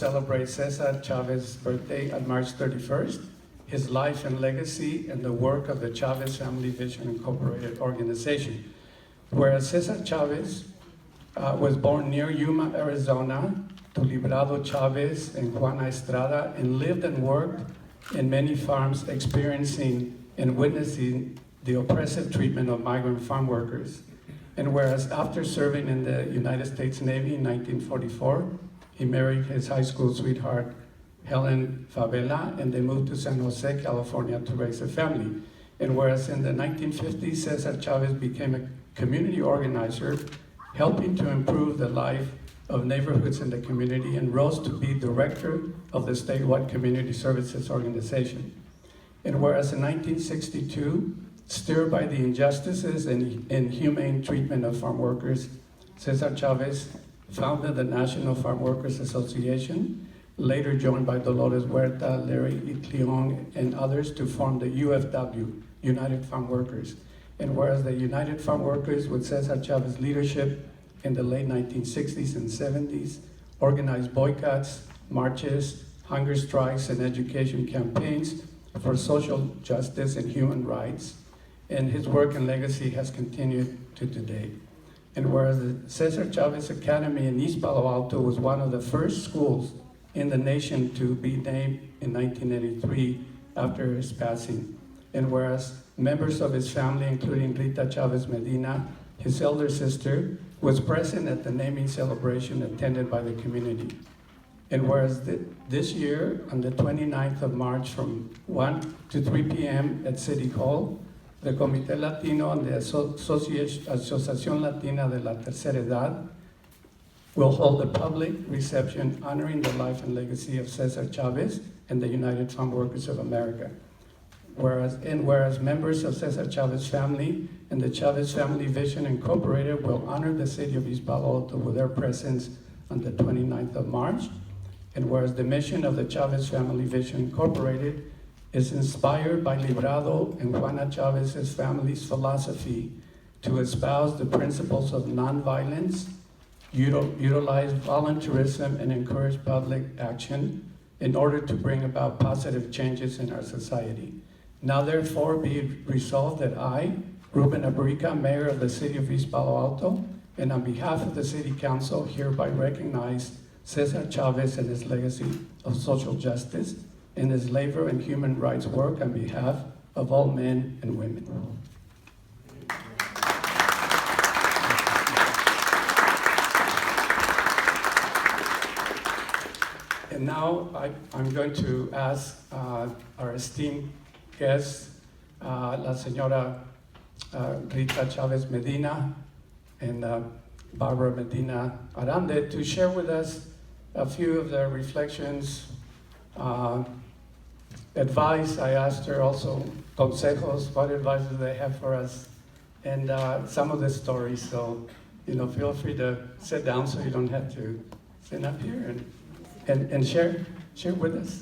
celebrate César Chávez's birthday on March 31st, his life and legacy, and the work of the Chavez Family Vision Incorporated organization. Whereas César Chávez was born near Yuma, Arizona, to Librado Chavez and Juana Estrada, and lived and worked in many farms, experiencing and witnessing the oppressive treatment of migrant farm workers. And whereas after serving in the United States Navy in 1944, he married his high school sweetheart, Helen Favela, and they moved to San Jose, California to raise a family. And whereas in the 1950s, Cesar Chavez became a community organizer, helping to improve the life of neighborhoods in the community, and rose to be director of the statewide community services organization. And whereas in 1962, stirred by the injustices and inhumane treatment of farm workers, Cesar Chavez founded the National Farm Workers Association, later joined by Dolores Huerta, Larry Itliong, and others to form the UFW, United Farm Workers. And whereas the United Farm Workers, with Cesar Chavez's leadership in the late 1960s and 70s, organized boycotts, marches, hunger strikes, and education campaigns for social justice and human rights, and his work and legacy has continued to today. And whereas the Cesar Chavez Academy in East Palo Alto was one of the first schools in the nation to be named in 1983 after his passing. And whereas members of his family, including Rita Chavez Medina, his elder sister, was present at the naming celebration attended by the community. And whereas this year, on the 29th of March from 1 to 3 p.m. at City Hall, the Comité Latino and the Asociación Latina de la Tercera Edad will hold a public reception honoring the life and legacy of Cesar Chavez and the United Farm Workers of America. Whereas members of Cesar Chavez's family and the Chavez Family Vision Incorporated will honor the city of East Palo Alto with their presence on the 29th of March. And whereas the mission of the Chavez Family Vision Incorporated is inspired by Librado and Juana Chavez's family's philosophy to espouse the principles of nonviolence, utilize volunteerism, and encourage public action in order to bring about positive changes in our society. Now therefore be it resolved that I, Ruben Abrica, Mayor of the City of East Palo Alto, and on behalf of the City Council, hereby recognize Cesar Chavez and his legacy of social justice and his labor and human rights work on behalf of all men and women. And now I'm going to ask our esteemed guests, La Señora Rita Chavez Medina and Barbara Medina Arande, to share with us a few of their reflections, advice. I asked her also, consejos, what advice do they have for us, and some of the stories. So, feel free to sit down so you don't have to sit up here and share with us.